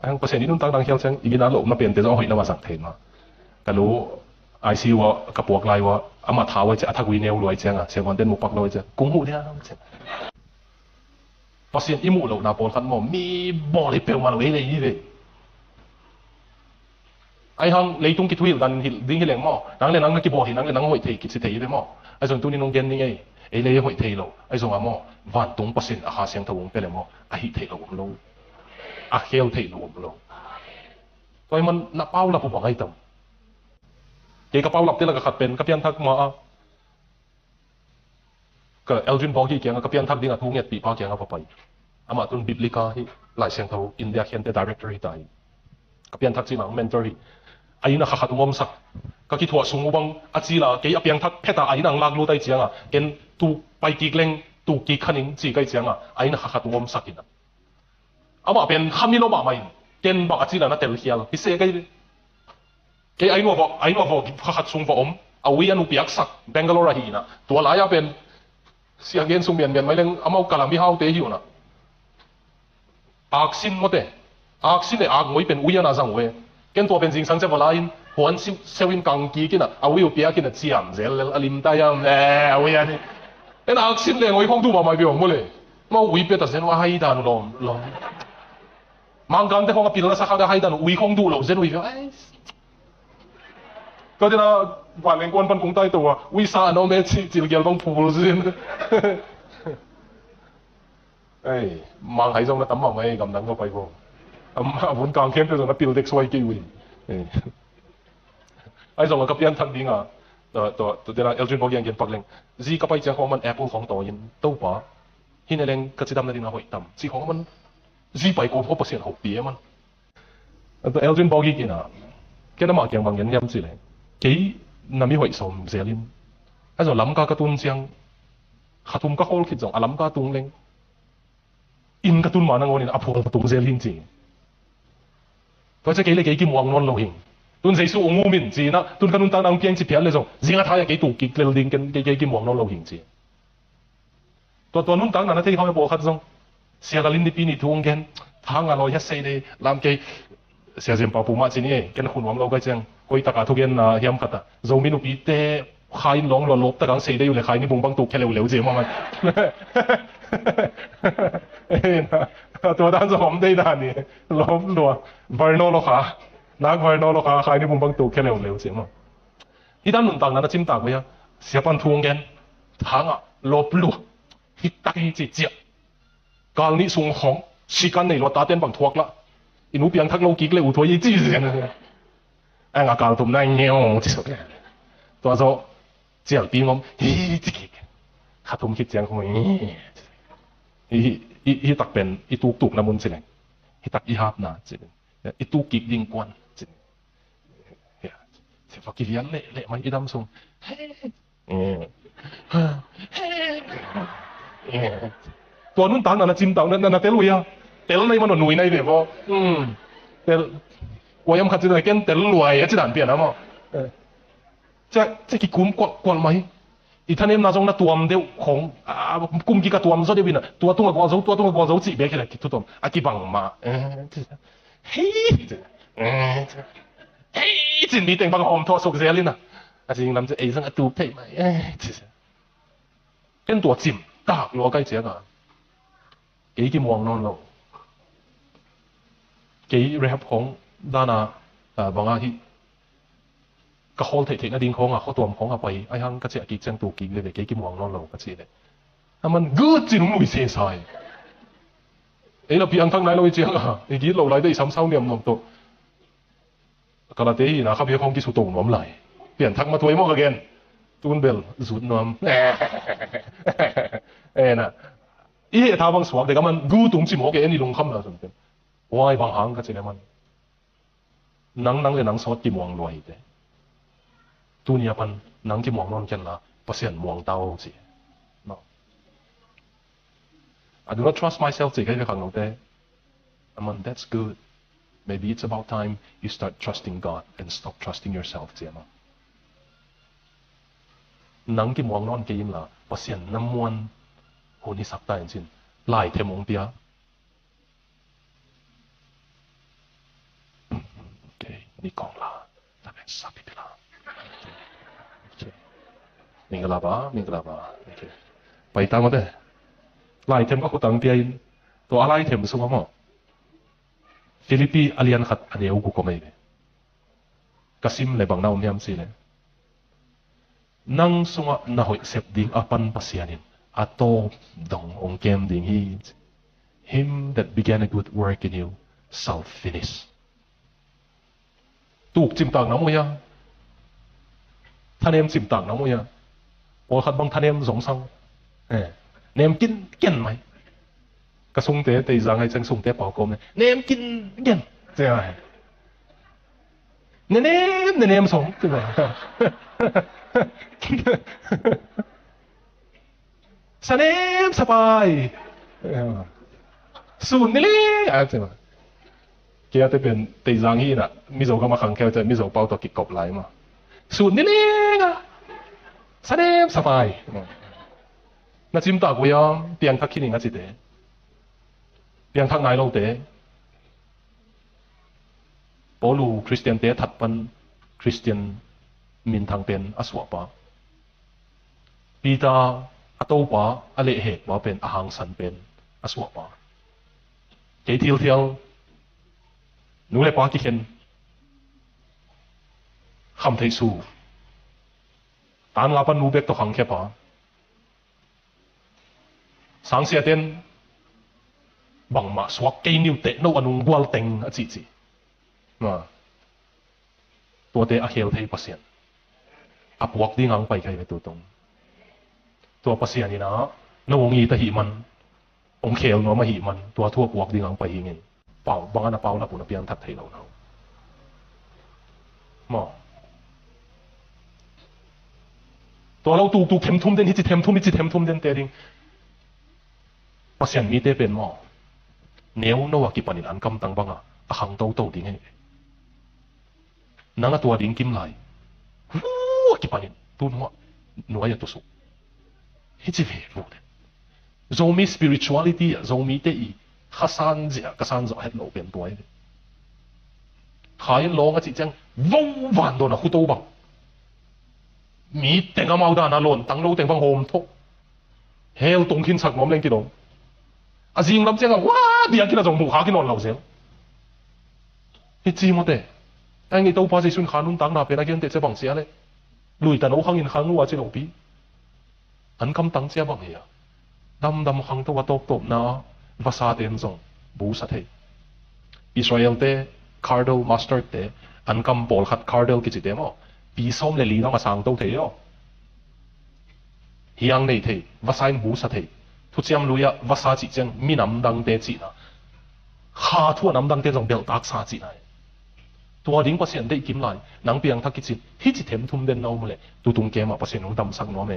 อันเปอร์เซ็นต์นี้นุ่นตั้งเขียวเจงอีกนั้นหลบมาเปลี่ยนแต่จะเอาหินมาสั่งเทนมากันรู้ไอซีว่ากระปวกลายว่าอามาท้าไว้จะทักวีเนลรวยเจงอ่ะเชียงวันเดินมุกปักรวยเจงกุ้งหูเนี่ยเจงเปอร์เซ็นต์อิมูหลบนาโปลคันมอมีบอลเลยเปลวมาเลยนี่เลยไอ้ฮังเลยตุ้งกิทุยดันดิ้งให้แรงหม้อนั่งเลยนั่งกี่บอลนั่งเลยนั่งหอยเทกิสิเทยเลยหม้อไอ้ส่วนตัวนี้น้องเกนนี่ไงไอ้เลยหอยเทโลไอ้ส่วนอ่ะหม้อวันตรงเปอร์เซ็นต์อาหารเสียงทวงไปเลยหม้อไอ้เทโลผมโลอาเคียวเทโลผมโลตัวมันนับเป้าละผมบอกให้ต่ำเกี่ยกระเป๋าหลับที่เราขัดเป็นกับยันทักมาก็เอลจินบอกที่เกี่ยงกับยันทักดิ้งอ่ะทุ่งเงียบปีพาเกี่ยงเอาไปอามาตุนบิบลิกาที่หลายเสียงทวงอินเดียเขียนแต่ directory ได้กับยันทักจีนัง mentory ไอ้น่ะขัดงอมสักก็คิดว่าสมมติบางอาจีละเกี่ยกับยันทักเพตาไอ้น่ะลากลู่ได้เจียงอ่ะเห็นตูไปกี่เล่งตูกี่ขันิงจีกันเจียงอ่ะไอ้น่ะขัดงอมสักกินอ่ะอามาเป็นคำนี้เราบอกไม่เกณฑ์บอกอาจีละน่ะเตลเฮียละพิเศษกันเลยเกี่ยไอ้หนูบอกขัดสมบอกเอาวิญญาณอุปยักษ์สักเบงกาโลราฮีน่ะตัวหลายอ่ะเป็นเสียงเงินสมเบียนไม่เล่งเอามากะลามิฮาวเตหิวน่ะอักษินหมดเลยอักษินเนี่ยอักมวยเป็นวิญญาณสังเวเกณฑ์ตัวเป็นจริงสังเจวลายน์หัวเซวินกังกีกินอ่ะเอาวิวเปียกินอ่ะเจียมเซลล์อลิมตายามเอาวิญญาณนี่เอ็นอักษินเนี่ยมวยของตัวมาไม่เปลี่ยนหมดเลยมาวิเปียตัดเส้นว่าให้ดานลมมังกันแต่ของกับปีละสักครั้งให้ดานวิของดูเราเส้นวิเอ้ก็จะน่ะวันเล่นกวนปันกงใต้ตัววิสาโนเมจิจิลเกลต้องพูดสิเอ้ยมังให้จงนะตั้มมังไม่กำลังก็ไปพวกวันกลางเข้มจะจงนะปิลเด็กสวยกี่วิไอ้จงกับยันทันดิ้งอ่ะตัวเดี๋ยวเอลจินบอกยังเย็นปักเล่งจีกับไปเจ้าของมันแอปเปิลของตัวยันตู้ป่ะที่ในเล่งก็จะทำในดิ้งอ่ะหอยต่ำจีของมัน 7個%好啲啊嘛。Elgin Bogi 見啊，記得嘛強bằng人音之嚟，幾那咪回數唔寫拎，喺度諗家個端將，下ทุ่มก็โคตรคิดจง諗家ตุ้งเล้งอินกระตุ้นมานั่งวันนี้อาพงตุ้งเสียลิ้นจีเพราะจะกี่เลยกี่มองนอนโลหิงตุ้นใส่สู้งูมินจีนะตุ้นกระตุ้นตั้งนั่งเพียงจีเพียนเลยจงจิงอาทายกี่ตุกกี่เกลิงกันกี่มองนอนโลหิงจีตัวนุ่นตั้งนั่นที่เขาไม่บอกขัดจงเสียกลิ้นที่ปีนี้ทวงกันทางอะไรยัดใส่เลยลำกี่เสียเสียงปาปูมาจีนี่กันคุณหวังเราก็จังกุยตะการทุกยันนะเฮียมขัดอ่ะจงมินุปีเต้ใครน้องหล่อลบตะการเสียได้อยู่เลยใครนี่บุ้งบังตุกแค่เร็วๆจีมามันตัวด้านจะหอมได้ด้านนี้ลบตัววาร์โนโลคานักวาร์โนโลคาใครนี่บุ้งบังตุกแค่เร็วๆจีมาที่ด้านหนุนต่างนั้นจิ้มตากไว้อะเสียปันทวงกันทางอ่ะลบลัวฮิตตะกี้จีเจียการนี้ส่งของสิกันในรถตาเต้นบังทวกละอินุเปียงทักโลกิกเลยอุทวยจีเสียนะไอ้งาการทุ่มนั่งเงี้ยวจีสุดตัวโซเจียวตีงอมฮิจิกขาทุ่มคิดเจียงคงอีตักเป็นอีตุกน้ำมันสิเลยอีตักอีฮับนาสิเลยอีตุกิกยิงกวนสิเฮ้ยเสียฟักกิริยันเละมันอีดำทรงเฮ้ตัวนู้นต่างนั่นจิ้มต่างนั่นเตลุยอ่ะเตลุในมันหนุ่ยในเดี๋ยวเตลว่ายังขัดจิตใจกันเตลุรวยอ่ะจิตด่านเปลี่ยนนะมั้งจะกี่กุ้มกวนไหมอีท่านเอ็มน่าจงน่าตัวมันเดียวของกุ้มกี่กตัวมันซะเดียววินะตัวตุ้งกับกวางโซ่จีเบกเลยทุกตัวอากิบังมาเฮ้ยจินมีเต็งบังหอมทอสุกเสียเลยนะอาจริงลำจะเอซังตูเพ่ไหมเป็นตัวจิ้มตากรัวใกล้เจียกันกี่มองนอนเรากี่เรียบของด้านบางอาทิก็โคตรเท่ๆนะดิ้งของเขาตัวของเขาไปไอ้ฮังก็จะกี่จังตัวกี่เลยกี่มองนอนเราก็จะเลยมันกูจินุ่มไม่เสียสายเราเพียงทั้งนั้นเราเจียงอีกทีเราไล่ได้ซ้ำเศร้าเนี่ยมันตัวกระเทียนะเขาเพียงของกี่สุดตรงน้ำไหลเปลี่ยนทักมาตัวไอ้โม่กันตูนเบลสุดน้ำน่ะอีท้าบางสวกเด็กมันกูตรงจิโม่กันนี่ลงคำแล้วสมเป็นวายบางหางก็จะเลยมันนังเลยนังสวดกี่มองรวยเด้ตัวนี้มันนังที่มองนอนกันละเปอร์เซ็นต์มองเต้าสิเนาะ I do not trust myself สิแค่ไปขังเราเต้ that's good maybe it's about time you start trusting God and stop trusting yourself สิมั้งนังที่มองนอนกันละเปอร์เซ็นต์น้ำมวนโหนี่สักตายจริงไล่เทมงเปียโอเคนี่กองละแต่เป็นสักทีละ明個喇叭，OK，ไปตามมาเด้อไล่เทมก็ขุดตังเปียนตัวอะไรเทมสุขมั้งฟิลิปปีอาเลียนขัดอันเดียวกูก็ไม่เลยกสิมเลยบางน้าอุ้มยำสิเลยนั่งสุงะน่าหอยเสพดิ่งอปันปัสยานินอัตโตดงองเกมดิ่งฮี him that began a good work in you shall finish ตูกจิมต่างน้ำมั้ยท่านเอ็มจิมต่างน้ำมั้ยพอขัดบางท่านเอ็มสงสังเนมกินไหมกระทรวงเตะตีจังให้จังส่งเตะเป่ากลมเนี่ยเนมกินใช่ไหมเนมส่งใช่ไหมสเนมสบายสูนนี่เลยใช่ไหมเกี่ยวกับเป็นตีจังฮีน่ะมิโซก็มาขังแค่จะมิโซเป่าตัวกิกบไหลมาสูนนี่เลยอ่ะสเนมสบายน่าจิ้มตากวยอ่ะเตียงทักขี้นี่งั้นสิเตะเตียงทักนายเราเตะปอลูคริสเตียนเตะถัดปันคริสเตียนมินทางเป็นอสวะปะปีตาอัตโตปะอเลเหกปะเป็นอาหังสันเป็นอสวะปะเกี่ยวเที่ยวหนูเลยปะกี่เข็นคำเทสูตานลาปันนูเบกตัวขังแค่ปะสังเสียเต็นบังมาสวักเกนิวเตะโนอนุงวัลเต็งอจีตัวเตะอาเคลเทย์เปอร์เซ็นต์อับวักดิ้งอังไปใครไปตัวตรงตัวเปอร์เซ็นต์นี่นะโนงอีตะหิมัน ông khéo nó mà hiện mình tua thua cuộc đi ngang phải hiện ngay bảo bằng anh bảo là cũng là biang thật thấy đâu nào màตัวเราตูเข็มทุ่มเด่นที่จะเข็มทุ่มที่จะเข็มทุ่มเด่นเตะดิ้งภาษามีเตะเป็นหม้อเนื้อโนวากิปันินอันกำตังบังอ่ะขังโตดิ้งไงนั่งตัวดิ้งกิมไหลวู้กิปันินตัวนัวนัวอย่างตัวสุกที่จะเวรูเด่นโซมี spirituality อ่ะโซมีเตะอีข้าซันเจ้าข้าซันจะเห็นเราเป็นตัวเองขายลองอ่ะจิจังวู้วันโดนอ่ะคู่โตบังมีแต่งเอามาด่านาลนตั้งโลแต่งฟังโฮมทุกเฮลตรงขึ้นสักน้อมเล่นกี่ดงอาจิงรับเจ้าว้าเดียกินอะไรจงบุกหากินนอนเหล่าเสียงฮิจิมาเตะไอ้เงี้ยตัวภาษีสุนขานุนตั้งนาเป็นอะไรกันเตะเจ้าบังเสียเลยลุยแต่เราขังอินขังวัวเจ้าหลงปีอันคำตั้งเจ้าบังเหี้ยดำขังตัวตบนะภาษาเต็มจงบูสัตย์อิสราเอลเตะคาร์เดลมาสเตอร์เตะอันคำบอลขัดคาร์เดลกิจเตะมั้งปีส้มเลยลีน้องมาสั่งตัวเที่ยวเฮียงเลยเที่ยวภาษาบูสัตย์ทุกเจ้าลุยภาษาจีนมีน้ำดังเตจีนะข้าทั่วน้ำดังเตจงเบลตักษาจีนตัวดิ้งภาษาได้กิมไหลนังเปียงทักกิจิฮิจิเทมทุ่มเด่นเอาหมดเลยตัวตุงเกมภาษาหนุ่มดำสักน้อยเม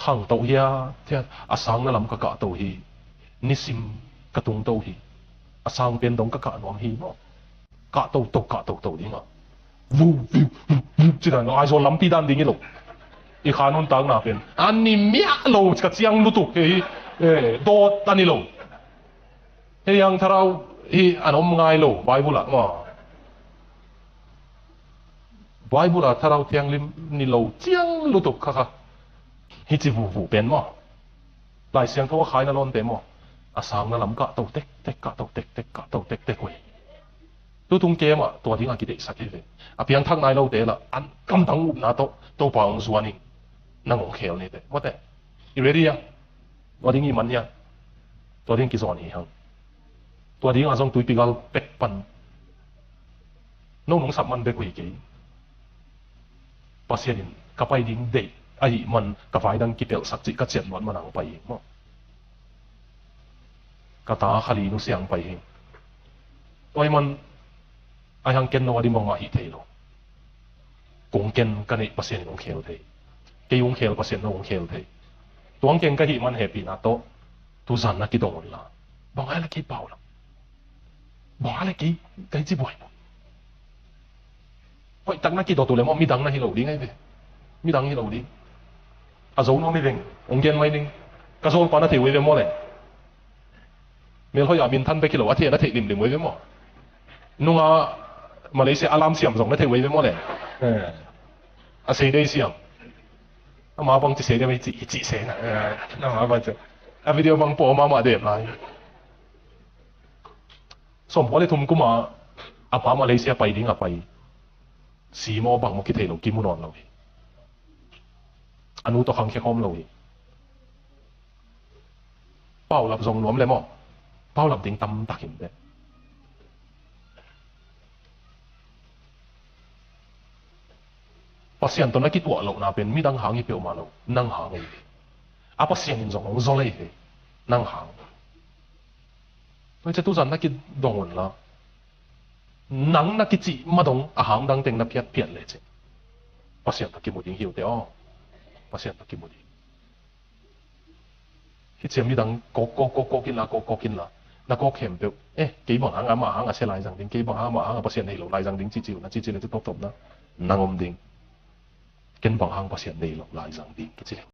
ขังตัวเฮียเที่ยอาสังนั่นลำกะกะตัวฮีนิสิมกระตุงตัวฮีอาสังเป็นดงกะกะน้องฮีมั้งกะตัวดิ้งอ่ะวูจีนั่นไอ้โซลัมปีดันดิ้งยี่หลงอีขานุนตั้งน่ะเป็นอันนี้เมียโลกะเจียงลุตุเฮ้โดดอันนี้โลเฮียงทาราอันอมง่ายโลไบเบิลละว่าไบเบิลละทาราเทียงลิมนี่โลเจียงลุตุค่ะฮิจิวูเป็นมั้งหลายเสียงเขาว่าขายนั่นล้นเป็นมั้งอาสังนั่นลำกะตัวเต็กกะตัวเต็กกะตัวเต็กเว้ยตัวตุงเกมอ่ะตัวที่งานกิจสักทีเลยอ่ะเพียงทักนายเราเตะละอันกำตังอุบนาตัวปางส่วนนี้นั่งของเคลนี่เตะว่าแต่อยู่เรียอ่ะตัวที่งี้มันเนี่ยตัวที่กิจสอนนี่ฮังตัวที่งานส่งตุยปีกาเป็กปันน้องสับมันเบกุยกี่ภาษาดินกับไปดิ้งเดย์ไอ้มันกับไฟดังกิเปลสักจิกเจียนวันมันนั่งไปมั้งกตาขลีนุเสียงไปเองตัวมันไอ้ฮังเกนโนวาดิมองมาฮิเทโลกงเกนกันไอ้ภาษาดินของเคลเทเกี่ยงเคลภาษาดินของเคลเทตัวอังเกนก็ฮิมันเฮปีนาโตตัวจันนักกิดงวนละบางอะไรกี่เปล่าละบางอะไรกี่จีบวยเฮ้ยตั้งนักกิดตัวเลยมั้งมีดังนักฮิโลดิ้งไงเว้ยมีดังฮิโลดิ้งอาโซนไม่ดิ้งองเกนไม่ดิ้งกระโซนปานาเทวีเวมอเลยเมื่อเขาอยากบินท่านไปกิโลวัตเทียนแล้วเทลิมเวมอนุ่งมาเลเซียอารามเสียมส่งแล้วเทวีเวมอเลยอาเซียได้เสียมมาบังจะเสียได้ไม่จีเสียนะน่ามาบังจะวิดีโอบังโปมาเดือดไรสมพอได้ทุ่มกูมาอาปามาเลเซียไปดิ้งไปสีมอบังมุกิเทโลกิมุนอนเราอนุตัวขังแค่ข้อมเราเป้าหลับทรงล้มเลยมั้งเป้าหลับดิ้งตำตักหินเลยภาษาตัวนักกิจวัตรเราน่าเป็นมีดังหางยี่เปียวมาเรานั่งหางเลยอาภาษาอินทร์ของเราเลยนั่งหางไม่ใช่ตัวจันนักกิจดงวนละนังนักกิจมาดงอาหางดังเต็งนับเพียรเลยจ้ะภาษาตะกี้มุดิงหิวเดียวภาษาตะกี้มุดิงที่เชื่อมีดังก็กินละก็กินละนักก็เข้มเดียวกี่บางหางมาหางเสียลายจังดิ้งกี่บางหางมาหางภาษาในหลงลายจังดิ้งจิ๋วนะจิ๋วเลยจะตบนะนั่งอมดิ้งกินบางหางภาษาในหลงลายจังดิ้งจิ๋ว